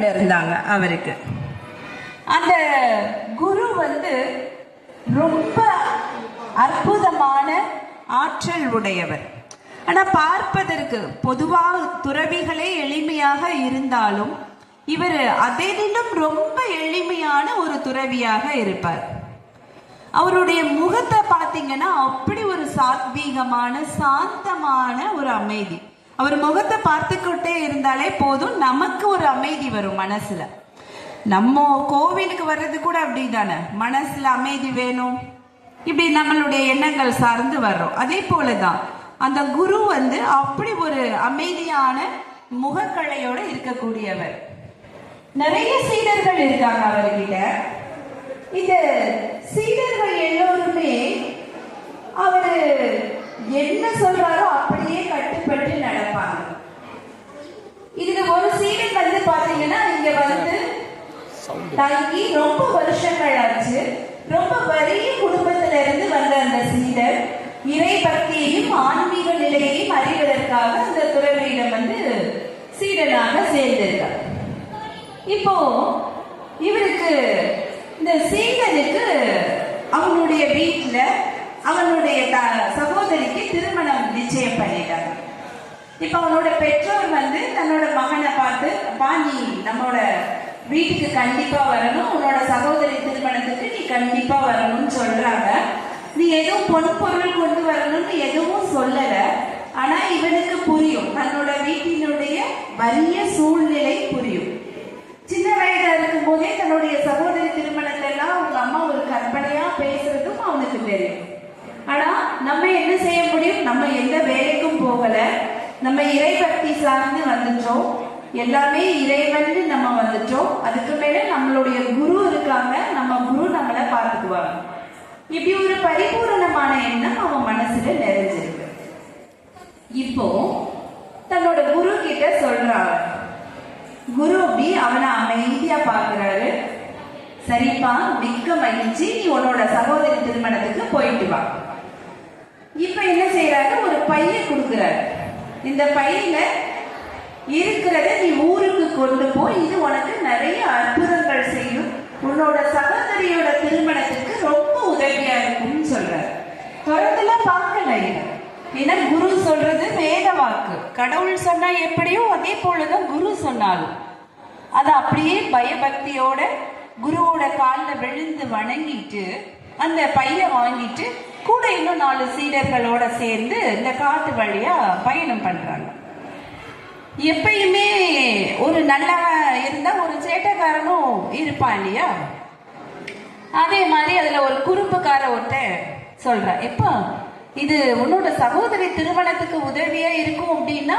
இருந்தாங்க. அவருக்கு அந்த குரு ரொம்ப அற்புதமான ஆற்றல் உடையவர். ஆனா பார்ப்பதற்கு பொதுவாக துறவிகளே எளிமையாக இருந்தாலும் இவர் அதிலும் ரொம்ப எளிமையான ஒரு துறவியாக இருப்பார். அவருடைய முகத்தை பார்த்தீங்கன்னா அப்படி ஒரு சாத்வீகமான சாந்தமான ஒரு அமைதி. அவர் முகத்தை பார்த்துக்கிட்டே இருந்தாலே போதும், நமக்கு ஒரு அமைதி வரும் மனசுல. நம்ம கோவிலுக்கு வர்றது கூட அப்படிதானே, மனசுல அமைதி வேணும், இப்படி நம்மளுடைய எண்ணங்கள் சார்ந்து வர்றோம். அதே போலதான் அந்த குரு அப்படி ஒரு அமைதியான முகக்கலையோட இருக்கக்கூடியவர். நிறைய சீடர்கள் இருக்காங்க அவர்கிட்ட. இந்த சீடர்கள் எல்லோருமே அவரு என்ன சொல்றாரோ அப்படியே கட்டுப்பட்டு நடப்பாங்க. இதுல ஒரு சீடன் பாத்தீங்கன்னா இங்க தங்கி ரொம்ப வருஷங்கள் ஆச்சு. ரொம்ப வறிய குடும்பத்தில இருந்து வந்த அந்த சீடர் இறை பக்தியையும் ஆன்மீக நிலையையும் அறிவதற்காக அந்த துறவியிடம் சீடனாக சேர்ந்திருக்கார். இப்போ இவருக்கு இந்த சீடனுக்கு அவனுடைய வீட்டுல அவனுடைய சகோதரிக்கு திருமணம் நிச்சயம் பண்ணிட்டாங்க. இப்ப அவனோட பெற்றோர் தன்னோட மகனை பார்த்து, நீ நம்மளோட வீட்டுக்கு கண்டிப்பா வரணும், உன்னோட சகோதரி திருமணத்துக்கு நீ கண்டிப்பா வரணும்னு சொல்றாங்க. நீ எதுவும் பொன்பொருள் கொண்டு வரணும்னு எதுவும் சொல்லல. ஆனா இவனுக்கு புரியும், தன்னோட வீட்டினுடைய வறிய சூழ்நிலை புரியும். சின்ன வயதா இருக்கும் போதே தன்னுடைய சகோதரி திருமணத்தை எல்லாம் அவங்க அம்மா ஒரு கற்பனையா பேசுறதும் அவனுக்கு தெரியும். ஆனா நம்ம என்ன செய்ய முடியும்? நம்ம எந்த வேலைக்கும் போகல, நம்ம இறை பக்தி சார்ந்து வந்துட்டோம், எல்லாமே இறைவன் நம்ம வந்துட்டோம். அதுக்கு மேல நம்மளுடைய குரு இருக்காங்க, நம்ம குரு நம்மளை பார்த்துக்குவாங்க. இப்படி ஒரு பரிபூரணமான எண்ணம் அவன் மனசுல நிறைஞ்சிருக்கு. இப்போ தன்னோட குரு கிட்ட சொல்றாங்க. குரு அப்படி அவனை அமைதியா பாக்குறாரு. சரிப்பா, மிக்க மகிழ்ச்சி, நீ உன்னோட சகோதரி திருமணத்துக்கு போயிட்டு வா. இப்ப என்ன செய்யறாரு, ஒரு பைய கொடுக்கிறாரு. இந்த பையில இருக்கிறத நீ ஊருக்கு கொண்டு போய், இது உனக்கு நிறைய அற்புதங்கள் செய்யும், உன்னோட சகோதரியோட திருமணத்துக்கு ரொம்ப உதவியா இருக்கும்னு சொல்றாரு. தொடர்ந்துலாம் பார்க்கல, ஏன்னா குரு சொல்றது வேத வாக்கு. கடவுள் சொன்னா எப்படியோ அதே போலதான் குரு சொன்னாலும் அது அப்படியே பயபக்தியோட குருவோட காலில் விழுந்து வணங்கிட்டு அந்த பைய வாங்கிட்டு கூட இன்னும் 4 சீடர்களோட சேர்ந்து இந்த காட்டு வழியா பயணம் பண்றாங்க. எப்பயுமே ஒரு நல்லவன் இருந்தா ஒரு சேட்டைக்காரனும் இருப்பான் இல்லையா? அதே மாதிரி அதுல ஒரு குறும்புக்கார ஒருத்தன் சொல்றான், எப்ப இது உன்னோட சகோதரி திருமணத்துக்கு உதவியா இருக்கும் அப்படின்னா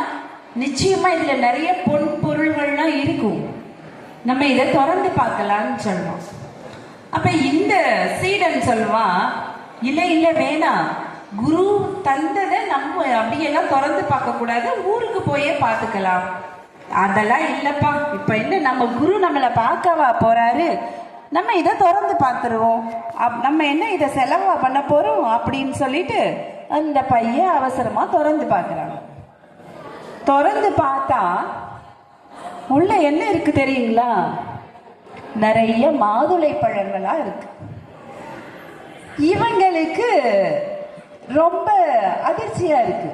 நிச்சயமா இதுல நிறைய பொன் பொருள்கள்லாம் இருக்கும், நம்ம இதை திறந்து பார்க்கலாம்னு சொல்றோம். அப்ப இந்த சீடன் சொல்லுவான், இல்ல இல்ல வேணாம், குரு தந்ததை நம்ம அப்படியெல்லாம் திறந்து பார்க்க கூடாது, ஊருக்கு போயே பார்த்துக்கலாம். அதெல்லாம் இல்லப்பா, இப்ப என்ன நம்ம குரு நம்மளை பார்க்கவா போறாரு, நம்ம இதை திறந்து பார்த்துருவோம், நம்ம என்ன இதை செலவா பண்ண போறோம் அப்படின்னு சொல்லிட்டு அந்த பையன் அவசரமா திறந்து பார்க்கறாங்க. திறந்து பார்த்தா உள்ள என்ன இருக்கு தெரியுங்களா? நிறைய மாதுளை பழங்களா இருக்கு. இவங்களுக்கு ரொம்ப அதிர்ச்சியா இருக்கு.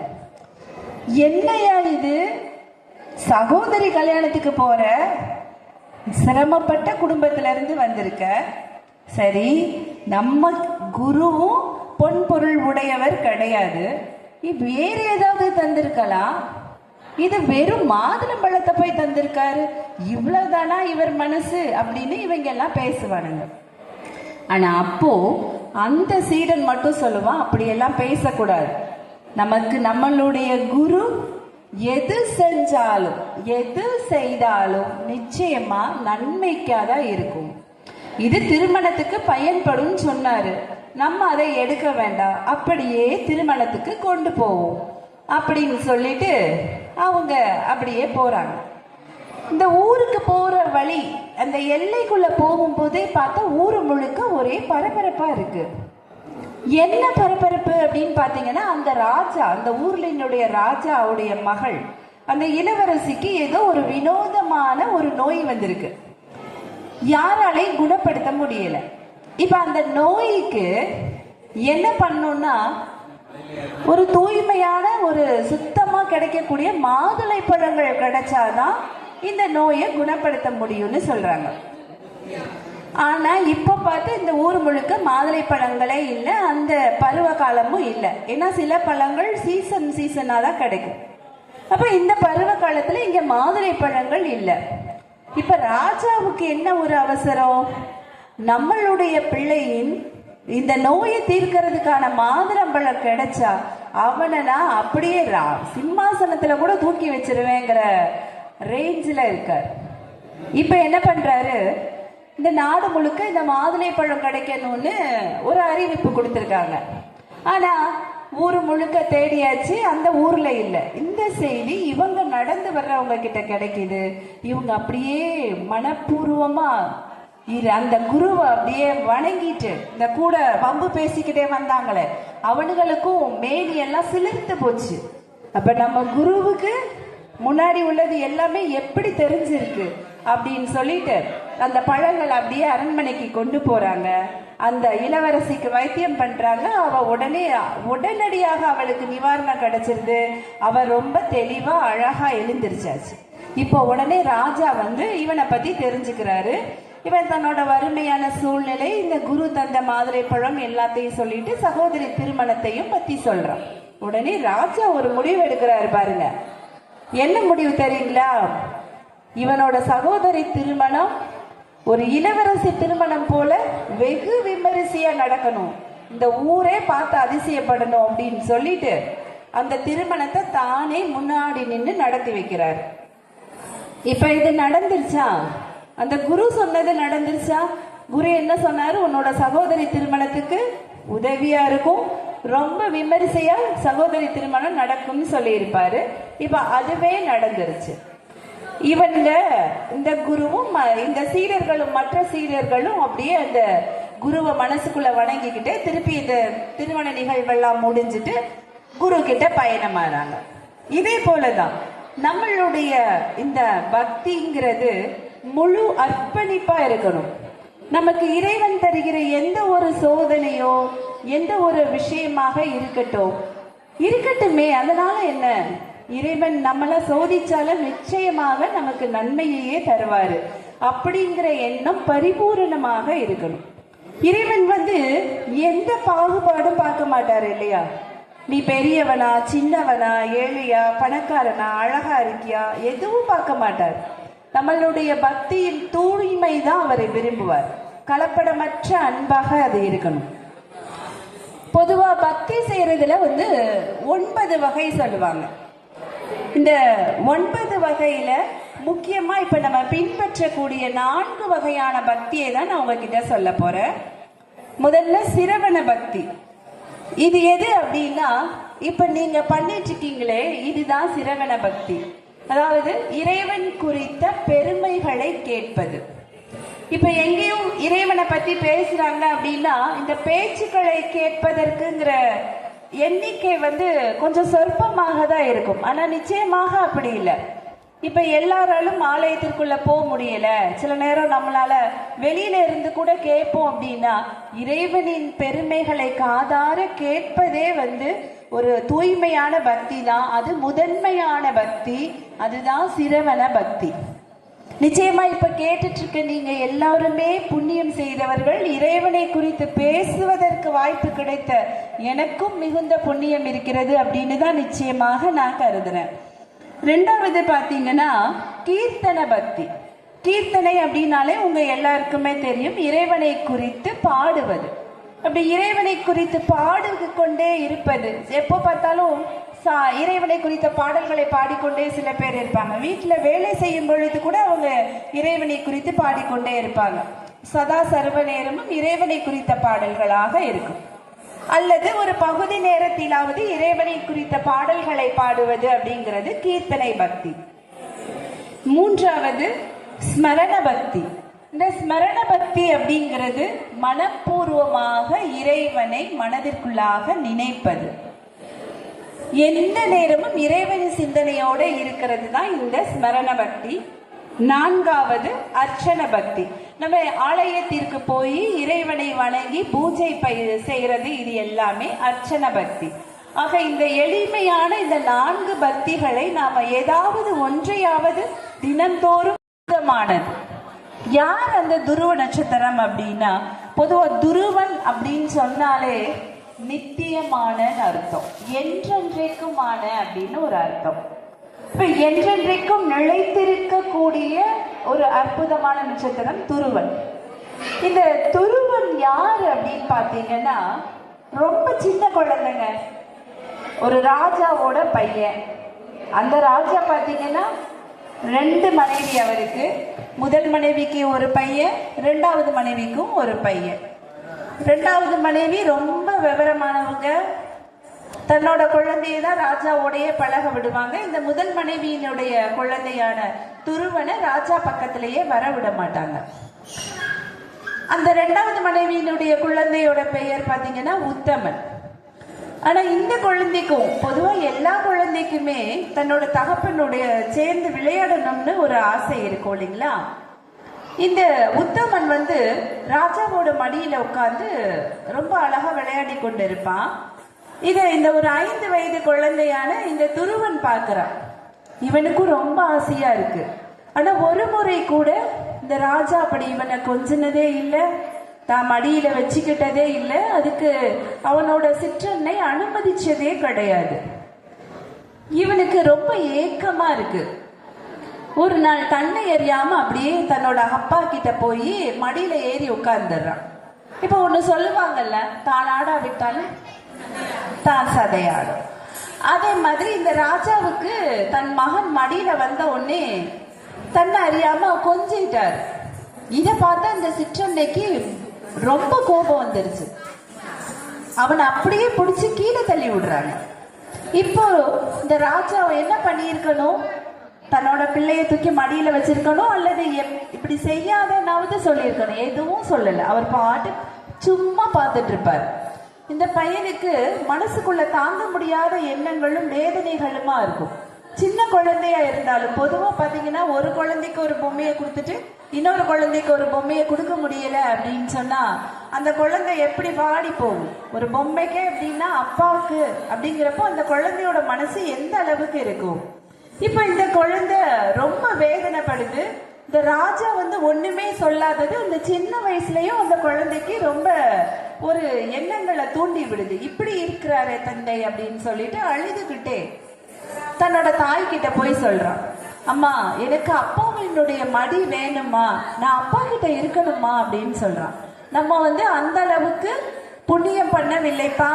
என்னையா இது, சகோதரி கல்யாணத்துக்கு போற, சிரமப்பட்ட குடும்பத்தில இருந்து வந்திருக்க, சரி நம்ம குருவும் பொன் பொருள் உடையவர் கிடையாது, வேற ஏதாவது தந்திருக்கலாம், இது வெறும் மாதுளம்பழத்தை போய் தந்திருக்காரு, இவ்வளவுதானா இவர் மனசு அப்படின்னு இவங்க எல்லாம் பேசுவானுங்க. ஆனா அப்போ அந்த சீடன் மட்டும் சொல்லுவான், அப்படியெல்லாம் பேசக்கூடாது, நமக்கு நம்மளுடைய குரு எது செஞ்சாலும் எது செய்தாலும் நிச்சயமா நன்மைக்காதான் இருக்கும், இது திருமணத்துக்கு பயன்படும் சொன்னாரு, நம்ம அதை எடுக்க வேண்டாம், அப்படியே திருமணத்துக்கு கொண்டு போவோம் அப்படின்னு சொல்லிட்டு அவங்க அப்படியே போறாங்க. இந்த ஊருக்கு போற வழி, அந்த எல்லைக்குள்ள போகும்போதே பார்த்தா ஊரு முழுக்க ஒரே பரபரப்பா இருக்கு. என்ன பரபரப்பு அப்படின்னு பாத்தீங்கன்னா, அந்த ராஜா, அந்த ஊர்லினுடைய ராஜாவுடைய மகள் அந்த இளவரசிக்கு ஏதோ ஒரு வினோதமான ஒரு நோய் வந்திருக்கு, யாராலையும் குணப்படுத்த முடியல. இப்ப அந்த நோய்க்கு என்ன பண்ணும்னா, ஒரு தூய்மையான ஒரு சுத்தமா கிடைக்கக்கூடிய மாதுளை பழங்கள் கிடைச்சாதான் இந்த நோயை குணப்படுத்த முடியும்னு சொல்றாங்க. ஆனா இப்ப பார்த்து இந்த ஊர் முழுக்க மாதுளை பழங்களே இல்லை, அந்த பருவ காலமும் இல்லை. ஏன்னா சில பழங்கள் சீசனா தான் கிடைக்கும். அப்ப இந்த பருவ காலத்துல இங்க மாதுளை பழங்கள் இல்லை. இப்ப ராஜாவுக்கு என்ன ஒரு அவசரம், நம்மளுடைய பிள்ளையின் இந்த நோயை தீர்க்கிறதுக்கான மாதுளம்பழம் கிடைச்சா அவனை நான் அப்படியே சிம்மாசனத்துல கூட தூக்கி வச்சிருவேங்கிற ரேஞ்சில் இருக்கார். இப்ப என்ன பண்றாரு, இந்த நாடு முழுக்க இந்த மாதுளை பழம் கிடைக்கணும்னு ஒரு அறிவிப்பு கொடுத்திருக்காங்க. ஆனா ஊர் முழுக்க தேடியாச்சு, அந்த ஊர்ல இல்ல. இந்த செய்தி இவங்க நடந்து வர்றவங்க கிட்ட கிடைக்குது. இவங்க அப்படியே மனப்பூர்வமா அந்த குருவை அப்படியே வணங்கிட்டு, இந்த கூட வம்பு பேசிக்கிட்டே வந்தாங்களே அவனுங்களுக்கும் மேனி எல்லாம் சிலிர்த்து போச்சு. அப்ப நம்ம குருவுக்கு முன்னாடி உள்ளது எல்லாமே எப்படி தெரிஞ்சிருக்கு அப்படின்னு சொல்லிட்டு அந்த பழங்கள் அப்படியே அரண்மனைக்கு கொண்டு போறாங்க. அந்த இளவரசிக்கு வைத்தியம் பண்றாங்க. அவ உடனடியாக அவளுக்கு நிவாரணம் கிடைச்சிருது. அவ ரொம்ப தெளிவா அழகா எழுந்திருச்சாச்சு. இப்போ உடனே ராஜா இவனை பத்தி தெரிஞ்சுக்கிறாரு. இவன் தன்னோட வறுமையான சூழ்நிலை, இந்த குரு தந்த மாதுளை பழம் எல்லாத்தையும் சொல்லிட்டு சகோதரி திருமணத்தையும் பத்தி சொல்றான். உடனே ராஜா ஒரு முடிவு எடுக்கிறாரு பாருங்க. என்ன முடிவு தெரியுங்களா, இவனோட சகோதரி திருமணம் ஒரு இளவரசி திருமணம் போல வெகு விமரிசையா நடக்கணும், இந்த ஊரே பார்த்து அதிசயப்படணும் அப்படின்னு சொல்லிட்டு அந்த திருமணத்தை தானே முன்னாடி நின்று நடத்தி வைக்கிறார். இப்ப இது நடந்துருச்சா, அந்த குரு சொன்னது நடந்துருச்சா? குரு என்ன சொன்னாரு, உன்னோட சகோதரி திருமணத்துக்கு உதவியா இருக்கும், ரொம்ப விமரிசையா சகோதரி திருமணம் நடக்கும்னு சொல்லி இருப்பாரு. இப்ப அதுவே நடந்துருச்சு. இவங்க இந்த குருவும் இந்த சீடர்களும் மற்ற சீடர்களும் அப்படியே அந்த குருவை மனசுக்குள்ள வணங்கிக்கிட்டு திருப்பி இந்த திருமண நிகழ்வெல்லாம் முடிஞ்சிட்டு குரு கிட்ட பயணமாறாங்க. இதே போலதான் நம்மளுடைய இந்த பக்திங்கிறது முழு அர்ப்பணிப்பா இருக்கணும். நமக்கு இறைவன் தருகிற எந்த ஒரு சோதனையோ எந்த ஒரு விஷயமாக இருக்கட்டுமே, அதனால என்ன, இறைவன் நம்மளை சோதிச்சாலும் நிச்சயமாக நமக்கு நன்மையையே தருவாரு அப்படிங்கிற எண்ணம் பரிபூரணமாக இருக்கணும். இறைவன் எந்த பாகுபாடும் பார்க்க மாட்டாரு இல்லையா, நீ பெரியவனா சின்னவனா ஏழையா பணக்காரனா அழகா இருக்கியா எதுவும் பார்க்க மாட்டார். நம்மளுடைய பக்தியின் தூய்மை தான் அவரை விரும்புவார். கலப்படமற்ற அன்பாக அது இருக்கணும். பொதுவா பக்தி செய்யறதுல 9 வகை சொல்லுவாங்க. இந்த 9 வகையில முக்கியமா இப்ப நம்ம பின்பற்றக்கூடிய 4 வகையான பக்தியை தான் நான் உங்ககிட்ட சொல்ல போறேன். முதல்ல சிரவண பக்தி. இது எது அப்படின்னா, இப்ப நீங்க பண்ணிட்டு இருக்கீங்களே இதுதான் சிரவண பக்தி. அதாவது இறைவன் குறித்த பெருமைகளை கேட்பது. இப்ப எங்கேயும் இறைவனை பத்தி பேசுறாங்க அப்படின்னா இந்த பேச்சுக்களை கேட்பதற்குங்கிற எண்ணிக்கை கொஞ்சம் சொற்பமாக தான் இருக்கும். ஆனா நிச்சயமாக அப்படி இல்லை. இப்ப எல்லாராலும் ஆலயத்திற்குள்ள போக முடியல, சில நேரம் நம்மளால வெளியில இருந்து கூட கேட்போம் அப்படின்னா இறைவனின் பெருமைகளை காதார கேட்பதே ஒரு தூய்மையான பக்தி தான். அது முதன்மையான பக்தி, அதுதான் சிரவண பக்தி. நிச்சயமா இப்ப கேட்டுட்டு இருக்க நீங்க எல்லாருமே புண்ணியம் செய்தவர்கள். இறைவனை குறித்து பேசுவதற்கு வாய்ப்பு கிடைத்த எனக்கும் மிகுந்த புண்ணியம் இருக்கிறது அப்படின்னு தான் நிச்சயமாக நான் கருதுறேன். ரெண்டாவது பாத்தீங்கன்னா கீர்த்தன பக்தி. கீர்த்தனை அப்படின்னாலே உங்க எல்லாருக்குமே தெரியும், இறைவனை குறித்து பாடுவது. அப்படி இறைவனை குறித்து பாடிக்கொண்டே இருப்பது. எப்போ பார்த்தாலும் இறைவனை குறித்த பாடல்களை பாடிக்கொண்டே சில பேர் இருப்பாங்க. வீட்டில் வேலை செய்யும் பொழுது கூட அவங்க இறைவனை குறித்து பாடிக்கொண்டே இருப்பாங்க. சதா சர்வ நேரமும் இறைவனை குறித்த பாடல்களாக இருக்கும். அல்லது ஒரு பகுதி நேரத்திலாவது இறைவனை குறித்த பாடல்களை பாடுவது அப்படிங்கிறது கீர்த்தனை பக்தி. மூன்றாவது ஸ்மரண பக்தி. இந்த ஸ்மரண பக்தி அப்படிங்கிறது மனப்பூர்வமாக இறைவனை மனதிற்குள்ளாக நினைப்பது. எந்த நேரமும் இறைவன் சிந்தனையோட இருக்கிறது தான் இந்த ஸ்மரண பக்தி. நான்காவது அர்ச்சன பக்தி. நம்ம ஆலயத்திற்கு போய் இறைவனை வணங்கி பூஜை செய்யறது, இது எல்லாமே அர்ச்சன பக்தி. ஆக இந்த எளிமையான இந்த 4 பக்திகளை நாம ஏதாவது ஒன்றையாவது தினந்தோறும் யார் அந்த துருவ நட்சத்திரம் அப்படின்னா, பொதுவா துருவன் அப்படின்னு சொன்னாலே நித்தியமான அர்த்தம், என்றென்றைக்குமான அப்படின்னு ஒரு அர்த்தம். இப்ப என்றென்றைக்கும் நிலைத்திருக்கக்கூடிய ஒரு அற்புதமான நட்சத்திரம் துருவன். இந்த துருவன் யார் அப்படின்னு பாத்தீங்கன்னா, ரொம்ப சின்ன குழந்தைங்க, ஒரு ராஜாவோட பையன். அந்த ராஜா பாத்தீங்கன்னா 2 மனைவி அவருக்கு. முதல் மனைவிக்கு ஒரு பையன், 2வது மனைவிக்கும் ஒரு பையன். 2வது மனைவி ரொம்ப விவரமானவங்க, தன்னோட குழந்தையை தான் ராஜாவோடைய பழக விடுவாங்க. இந்த முதல் மனைவியினுடைய குழந்தையான துருவனை ராஜா பக்கத்திலேயே வர விட மாட்டாங்க. அந்த 2வது மனைவியினுடைய குழந்தையோட பெயர் பாத்தீங்கன்னா உத்தமன். ஆனா இந்த குழந்தைக்கும், பொதுவா எல்லா குழந்தைக்குமே தன்னோட தகப்பனுடைய சேர்ந்து விளையாடணும்னு ஒரு ஆசை இருக்கும் இல்லைங்களா? இந்த உத்தமன் ராஜாவோட மடியில உட்கார்ந்து ரொம்ப அழகா விளையாடி கொண்டு இருப்பான். இந்த ஒரு 5 வயது குழந்தையான இந்த துருவன் பார்க்கிறான். இவனுக்கும் ரொம்ப ஆசையா இருக்கு. ஆனா ஒரு முறை கூட இந்த ராஜா அப்படி இவனை கொஞ்சினதே இல்லை, தான் மடியில வச்சுக்கிட்டதே இல்லை, அதுக்கு அவனோட சிற்றன்னை அனுமதிச்சதே கிடையாது. இவனுக்கு ரொம்ப ஏக்கமா இருக்கு. ஒரு நாள் தன்னை எறியாம அப்படியே தன்னோட அப்பா கிட்ட போய் மடியில ஏறி உட்கார்ந்துடுறான். இப்ப ஒண்ணு சொல்லுவாங்கல்ல, தான் ஆடா விட்டாலும் தான் சதையாடும். அதே மாதிரி இந்த ராஜாவுக்கு தன் மகன் மடியில வந்த உடனே தன்னை அறியாம கொஞ்சிட்டார். இத பார்த்தா இந்த சிற்றன்னைக்கு ரொம்ப கோபம் வந்துருச்சு. அவனை அப்படியே பிடிச்சி கீழே தள்ளி விடுறாங்க. இப்போ இந்த ராஜா என்ன பண்ணியிருக்கணும், தன்னோட பிள்ளைய தூக்கி மடியில வச்சிருக்கணும், அல்லது இப்படி செய்யாதனாவது சொல்லியிருக்கணும். எதுவும் சொல்லல. அவர் பாட்டு சும்மா பார்த்துட்டு இருப்பார். இந்த பையனுக்கு மனசுக்குள்ள தாங்க முடியாத எண்ணங்களும் வேதனைகளுமா இருக்கும். சின்ன குழந்தையா இருந்தாலும் பொதுவா பாத்தீங்கன்னா, ஒரு குழந்தைக்கு ஒரு பொம்மையை கொடுத்துட்டு இன்னொரு குழந்தைக்கு ஒரு பொம்மையை கொடுக்க முடியல அப்படின்னு சொன்னா அந்த குழந்தை எப்படி வாடி போகும். ஒரு பொம்மைக்கே அப்படின்னா அப்பாவுக்கு அப்படிங்கிறப்போ அந்த குழந்தையோட மனசு எந்த அளவுக்கு இருக்கும். இப்ப இந்த குழந்தை ரொம்ப வேதனைப்படுது. இந்த ராஜா ஒண்ணுமே சொல்லாதது அந்த சின்ன வயசுலயும் அந்த குழந்தைக்கு ரொம்ப ஒரு எண்ணங்களை தூண்டி விடுது. இப்படி இருக்கிறாரே தந்தை அப்படின்னு சொல்லிட்டு அழுதுகிட்டே தன்னோட தாய் கிட்ட போய் சொல்றான், அம்மா எனக்கு அப்பாவினுடைய மடி வேணுமா, நான் அப்பா கிட்ட இருக்கணுமா அப்படின்னு சொல்றான். நம்ம அந்த அளவுக்கு புண்ணியம் பண்ணவில்லைப்பா,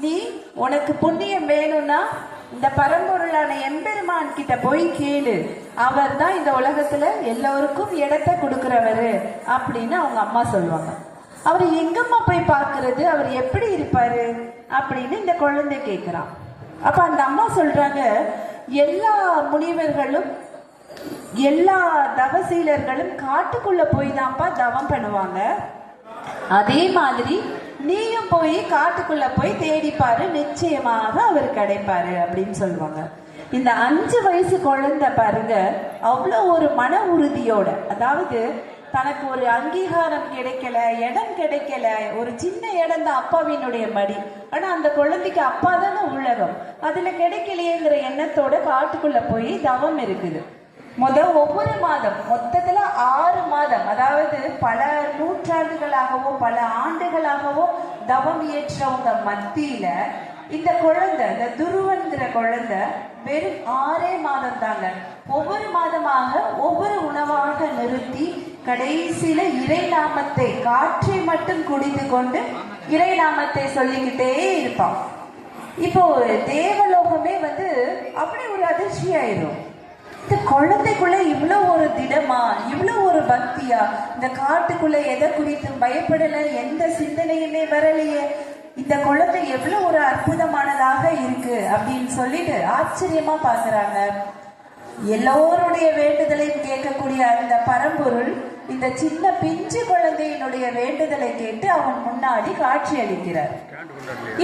நீ உனக்கு புண்ணியம் வேணும்னா இந்த பரம்பொருளான எம்பெருமான் கிட்ட போய் கேளு, அவர் தான் இந்த உலகத்துல எல்லோருக்கும் இடத்தை கொடுக்கிறவரு அப்படின்னு அவங்க அம்மா சொல்லுவாங்க. அவர் எங்கம்மா போய் பார்க்கறது, அவர் எப்படி இருப்பாரு அப்படின்னு இந்த குழந்தை கேட்கிறான். அப்ப அந்த அம்மா சொல்றாங்க, எல்லா முனிவர்களும் எல்லா தவசீலர்களும் காட்டுக்குள்ள போய் தான்ப்பா தவம் பண்ணுவாங்க. அதே மாதிரி நீயும் போய் காட்டுக்குள்ள போய் தேடிப்பாரு, நிச்சயமாக அவர் கிடைப்பாரு அப்படின்னு சொல்லுவாங்க. இந்த 5 வயசு குழந்தை பாருங்க, அவ்வளோ ஒரு மன உறுதியோட, அதாவது தனக்கு ஒரு அங்கீகாரம் கிடைக்கல, இடம் கிடைக்கல, ஒரு சின்ன இடம் தான் அப்பாவினுடைய மடி, ஆனா அந்த குழந்தைக்கு அப்பா தானே உலகம், அதுல கிடைக்கலையேங்கிற எண்ணத்தோட காட்டுக்குள்ள போய் தவம் இருக்குது. ஒவ்வொரு மாதம் மொத்தத்துல 6 மாதம், அதாவது பல நூற்றாண்டுகளாகவோ பல ஆண்டுகளாகவோ தவம் ஏற்றவங்க மத்தியில இந்த குழந்தை, இந்த துருவன்கிற குழந்தை வெறும் 6 மாதம் தாங்க. ஒவ்வொரு மாதமாக ஒவ்வொரு உணவாக நிறுத்தி கடைசியில இறை நாமத்தை, காற்றை மட்டும் குடித்து கொண்டு இறை நாமத்தை சொல்லிக்கிட்டே இருப்பான். இப்போ தேவலோகமே அப்படி ஒரு அதிர்ச்சி ஆயிரும். இந்த குழந்தைக்குள்ள இவ்வளவு ஒரு திடமா, இவ்வளவு ஒரு பக்தியா, இந்த காட்டுக்குள்ள எதை குறித்தும் பயப்படல, எந்த சிந்தனையுமே வரலையே, இந்த குழந்தை எவ்வளவு ஒரு அற்புதமானதாக இருக்கு அப்படின்னு சொல்லிட்டு ஆச்சரியமா பாக்குறாங்க. எல்லோருடைய வேண்டுதலையும் கேட்கக்கூடிய அந்த பரம்பொருள் இந்த சின்ன பிஞ்சு குழந்தையினுடைய வேண்டுதலை கேட்டு அவன் முன்னாடி காட்சி அளிக்கிறார்.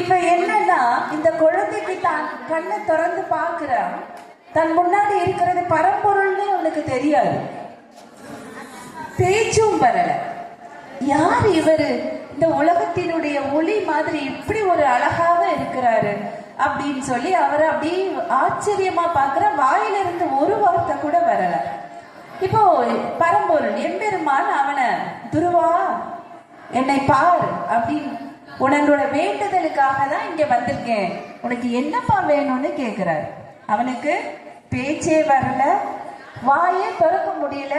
இப்ப என்னன்னா, இந்த குழந்தைக்கு தான் கண்ணை திறந்து பார்க்கிறான். தன் முன்னாடி இருக்கிறது பரம்பொருள்னு அவனுக்கு தெரியாது, பேச்சும் வரல. யார் இவரு? இந்த உலகத்தினுடைய ஒளி மாதிரி இப்படி ஒரு அழகாக இருக்கிறாரு அப்படின்னு சொல்லி அவரை அப்படியே ஆச்சரியமா பார்க்கிற. வாயிலிருந்து ஒரு வார்த்தை கூட வரல. இப்போ பரம்பொருள் எம்பெருமான் அவனை, துருவா என்னை பார் அப்படின்னு, உன்னோட வேண்டுதலுக்காக தான் இங்க வந்திருக்கேன், உனக்கு என்னப்பா வேணும்னு கேட்கிறார். அவனுக்கு பேச்சே வரல, வாயே திறக்க முடியல.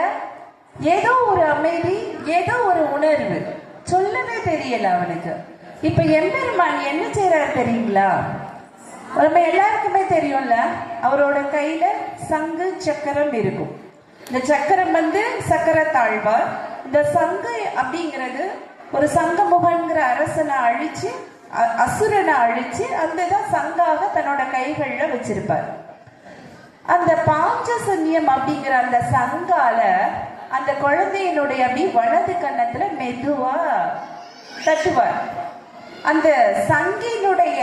ஏதோ ஒரு அமைதி, ஏதோ ஒரு உணர்வு, சொல்லவே தெரியல அவனுக்கு. இப்ப எம்பெருமான் என்ன செய்யறாரு தெரியுங்களா? நம்ம எல்லாருக்குமே தெரியும்ல, அவரோட கையில சங்கு சக்கரம் இருக்கும். இந்த சக்கரம் சக்கர தாழ்வார். இந்த சங்கு அப்படிங்கிறது ஒரு சங்கமுகன்கிற அரசனை அழிச்சு, அசுரனை அழிச்சு அந்த சங்காக தன்னோட கைகள்ல வச்சிருப்பார். அந்த பாஞ்சசன்யம் அப்படிங்கிற அந்த சங்கால அந்த குழந்தையினுடைய அப்படி வலது கன்னத்துல மெதுவா தட்டுவார். அந்த சங்கினுடைய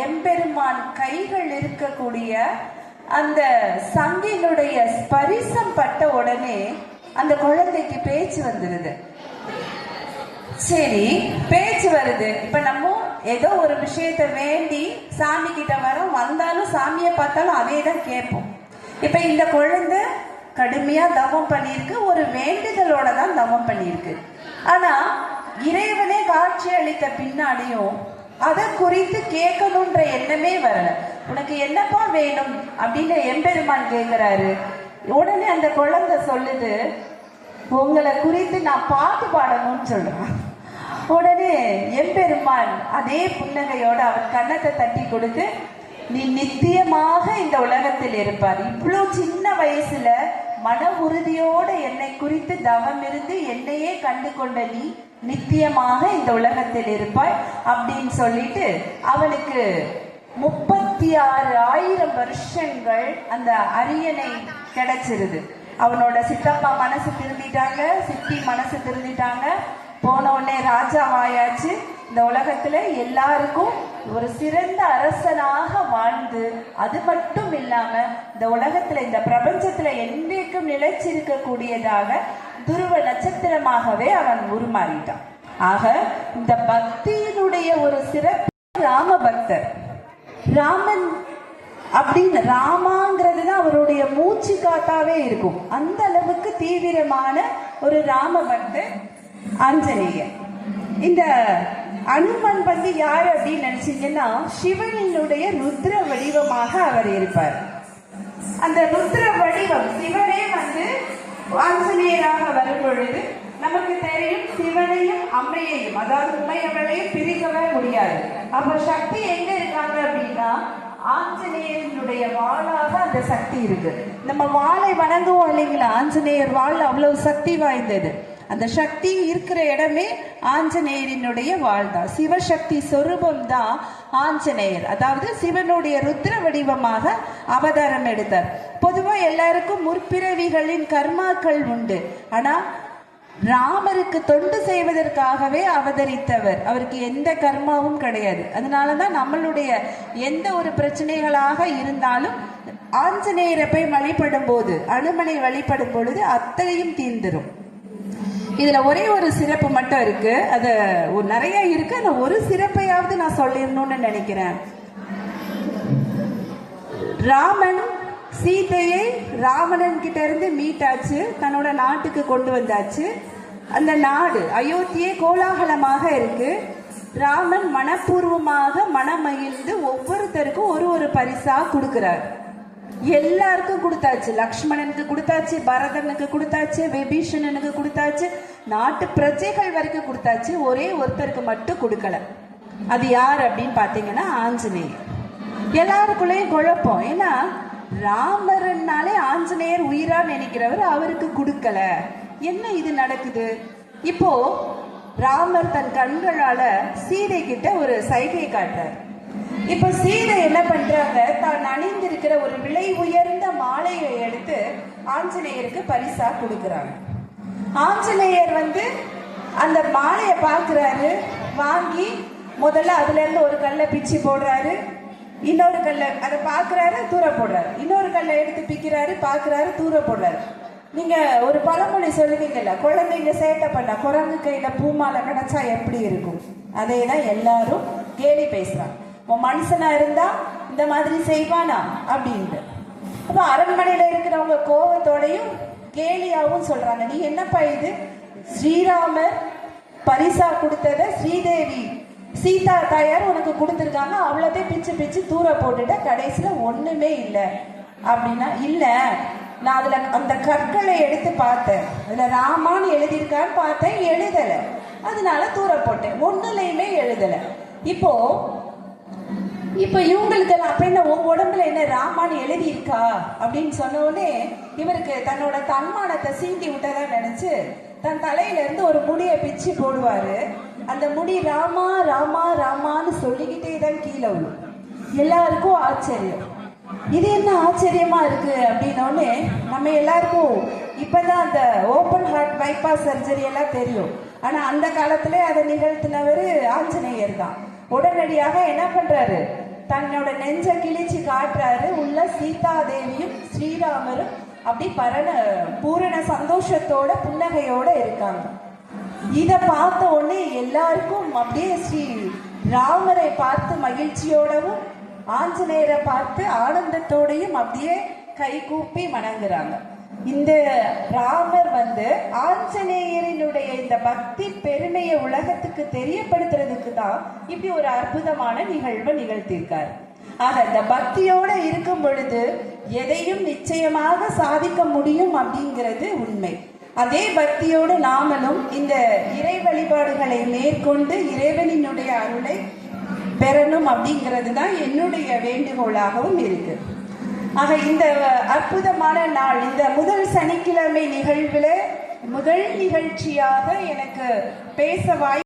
எம்பெருமான் கைகள் இருக்கக்கூடிய அந்த சங்கினுடைய ஸ்பரிசம் பட்ட உடனே அந்த குழந்தைக்கு பேச்சு வந்துருது. சரி, பேச்சு வருது. இப்ப நம்ம ஏதோ ஒரு விஷயத்த வேண்டி சாமி கிட்ட வந்தாலும் சாமியை பார்த்தாலும் அதே தான் கேட்போம். இப்ப இந்த குழந்தை கடுமையா தவம் பண்ணியிருக்கு, ஒரு வேண்டுதலோட தான் தவம் பண்ணியிருக்கு. ஆனா இறைவனே காட்சி அளித்த பின்னாடியும் அதை குறித்து கேட்கணும்ன்ற எண்ணமே வரல. உனக்கு என்னப்பா வேணும் அப்படின்னு எம்பெருமான் கேட்கிறாரு. உடனே அந்த குழந்தை சொல்லுது, உங்களை குறித்து நான் பாட்டு பாடணும்னு சொல்றான். உடனே எம்பெருமான் அதே புன்னகையோட அவன் கன்னத்தை தட்டி கொடுத்து, நீ நித்தியமாக இந்த உலகத்தில் இருப்பார். இவ்வளவு சின்ன வயசுல மன உறுதியோட என்னை குறித்து தவம் இருந்து என்னையே கண்டு கொண்ட நீ நித்தியமாக இந்த உலகத்தில் இருப்பாய் அப்படின்னு சொல்லிட்டு அவனுக்கு 36,000 வருஷங்கள் அந்த அரியணை கிடைச்சிருது. அவனோட சித்தப்பா மனசு திருந்திட்டாங்க, சித்தி மனசு திருந்திட்டாங்க. போன உடனே ராஜாவாயாச்சு. இந்த உலகத்துல எல்லாருக்கும் ஒரு சிறந்த அரசனாக வாழ்ந்து, அது மட்டும் இல்லாம இந்த உலகத்துல இந்த பிரபஞ்சத்துல என்றைக்கும் நிலைச்சிருக்க கூடியதாக துருவ நட்சத்திரமாகவே அவன் உருமாறிட்டான். ஆக இந்த பக்தியினுடைய ஒரு சிறப்பு ராம பக்தர். ராமன் அப்படின்னு ராமாங்கிறது தான் அவருடைய மூச்சு காத்தாவே இருக்கும். அந்த அளவுக்கு தீவிரமான ஒரு ராம பக்தர் ஆஞ்சநேயர். இந்த அனுமன் யாரு அப்படின்னு நினைச்சீங்கன்னா, சிவனினுடைய ருத்ர வடிவமாக அவர் இருப்பார். அந்த ருத்ர வடிவம் சிவனே ஆஞ்சநேயராக வரும் பொழுது நமக்கு தெரியும், சிவனையும் அம்மையையும், அதாவது உமையவளையும் பிரிக்கவே முடியாது. அப்ப சக்தி எங்க இருக்காங்க அப்படின்னா, ஆஞ்சநேயனுடைய வாளாக அந்த சக்தி இருக்கு. நம்ம வாளை வணங்குவோம் இல்லைங்களா, ஆஞ்சநேயர் வாள் அவ்வளவு சக்தி வாய்ந்தது. அந்த சக்தி இருக்கிற இடமே ஆஞ்சநேயரினுடைய வாழ் தான். சிவசக்தி சொரூபம் தான் ஆஞ்சநேயர். அதாவது சிவனுடைய ருத்ர வடிவமாக அவதாரம் எடுத்தார். பொதுவா எல்லாருக்கும் முற்பிறவிகளின் கர்மாக்கள் உண்டு. ஆனா ராமருக்கு தொண்டு செய்வதற்காகவே அவதரித்தவர். அவருக்கு எந்த கர்மாவும் கிடையாது. அதனாலதான் நம்மளுடைய எந்த ஒரு பிரச்சனைகளாக இருந்தாலும் ஆஞ்சநேயரை போய் வழிபடும் போது, அனுமனை வழிபடும் பொழுது அத்தனையும் தீர்ந்துரும். இதுல ஒரே ஒரு சிறப்பு மட்டும் இருக்கு. அது நிறைய இருக்கு. அந்த ஒரு சிறப்பையாவது நான் சொல்லிடணும்னு நினைக்கிறேன். ராமன் சீதையை ராவணன் கிட்ட இருந்து மீட்டாச்சு, தன்னோட நாட்டுக்கு கொண்டு வந்தாச்சு. அந்த நாடு அயோத்தியே கோலாகலமாக இருக்கு. ராமன் மனப்பூர்வமாக மனமகிழ்ந்து ஒவ்வொருத்தருக்கும் ஒரு பரிசா கொடுக்கிறார். எல்லாருக்கும் கொடுத்தாச்சு. லக்ஷ்மணனுக்கு கொடுத்தாச்சு, பரதனுக்கு கொடுத்தாச்சு, விபீஷணனுக்கு கொடுத்தாச்சு, நாட்டு பிரஜைகள் வரைக்கும் கொடுத்தாச்சு. ஒரே ஒருத்தருக்கு மட்டும் கொடுக்கல. அது யார் அப்படின்னு பாத்தீங்கன்னா ஆஞ்சநேயர். எல்லாருக்குள்ளேயும் குழப்பம். ஏன்னா ராமர்னாலே ஆஞ்சநேயர் உயிரா நினைக்கிறவர், அவருக்கு கொடுக்கல. என்ன இது நடக்குது? இப்போ ராமர் தன் கண்களால சீதை கிட்ட ஒரு சைகை காட்டுறார். இப்ப சீதை என்ன பண்றாங்க, தான் அணிந்திருக்கிற ஒரு விலை உயர்ந்த மாலையை எடுத்து ஆஞ்சநேயருக்கு பரிசா கொடுக்கிறாங்க. ஆஞ்சநேயர் வந்து அந்த மாலையை பார்க்குறாரு, வாங்கி முதல்ல அதுல இருந்து ஒரு கல்லை பிச்சு போடுறாரு, இன்னொரு கல்லை அதை பார்க்குறாரு தூர போடுறாரு, இன்னொரு கல்லை எடுத்து பிக்கிறாரு, பார்க்குறாரு தூர போடுறாரு. நீங்க ஒரு பழமொழி சொல்லுவீங்கல்ல, குழந்தைங்க சேட்டை பண்ண குரங்கு கையில பூமாலை கிடைச்சா எப்படி இருக்கும், அதே தான் எல்லாரும் கேலி பேசுறாங்க. உன் மனுஷனா இருந்தா இந்த மாதிரி செய்வானா அப்படின்ட்டு. அப்ப அரண்மனையில இருக்கிறவங்க கோவத்தோடையும் கேலியாவும் சொல்றாங்க, நீ என்னப்பா இது, ஸ்ரீராமர் பரிசா கொடுத்தத ஸ்ரீதேவி சீதா தாயார் உனக்கு கொடுத்துருக்காங்க, அவ்வளோத்தையும் பிச்சு பிச்சு தூர போட்டுட்ட, கடைசியில ஒண்ணுமே இல்லை அப்படின்னா. இல்ல, நான் அதுல அந்த கற்களை எடுத்து பார்த்தேன், அதுல ராமான்னு எழுதியிருக்கான்னு பார்த்தேன், எழுதலை, அதனால தூர போட்டேன், ஒண்ணுலையுமே எழுதலை. இப்போ இவங்களுக்கு அப்படின்னா உடம்புல என்ன ராமான்னு எழுதி இருக்கா அப்படின்னு சொன்ன உடனே இவருக்கு தன்னோட தன்மானத்தை சீண்டி விட்டதா நினைச்சு தன் தலையில இருந்து ஒரு முடியை பிச்சு போடுவாரு. அந்த முடி ராமா ராமா ராமான்னு சொல்லிக்கிட்டே தான் கீழே விழும். எல்லாருக்கும் ஆச்சரியம், இது என்ன ஆச்சரியமா இருக்கு அப்படின்னோடனே நம்ம எல்லாருக்கும் இப்பதான் அந்த ஓப்பன் ஹார்ட் பைபாஸ் சர்ஜரி எல்லாம் தெரியும். ஆனா அந்த காலத்திலே அதை நிகழ்த்தினவர் ஆஞ்சநேயர் தான். உடனடியாக என்ன பண்றாரு, தன்னோட நெஞ்ச கிழிச்சு காட்டுறாரு, உள்ள சீதா தேவியும் ஸ்ரீராமரும் அப்படி பூரண சந்தோஷத்தோட புன்னகையோட இருக்காங்க. இத பார்த்த உடனே எல்லாருக்கும் அப்படியே ஸ்ரீ ராமரை பார்த்து மகிழ்ச்சியோடவும் ஆஞ்சநேயரை பார்த்து ஆனந்தத்தோடையும் அப்படியே கை கூப்பி வணங்குறாங்க. இந்த ராமர் வந்து ஆஞ்சநேயரினுடைய இந்த பக்தி பெருமையை உலகத்துக்கு தெரியப்படுத்துறதுக்கு தான் இப்படி ஒரு அற்புதமான நிகழ்வை நிகழ்த்தியிருக்காரு. ஆக இந்த பக்தியோட இருக்கும் பொழுது எதையும் நிச்சயமாக சாதிக்க முடியும் அப்படிங்கிறது உண்மை. அதே பக்தியோடு நாமளும் இந்த இறை வழிபாடுகளை மேற்கொண்டு இறைவனினுடைய அருளை பெறணும் அப்படிங்கிறது தான் என்னுடைய வேண்டுகோளாகவும் இருக்கு. ஆக இந்த அற்புதமான நாள், இந்த முதல் சனிக்கிழமை நிகழ்வுல முதல் நிகழ்ச்சியாக எனக்கு பேச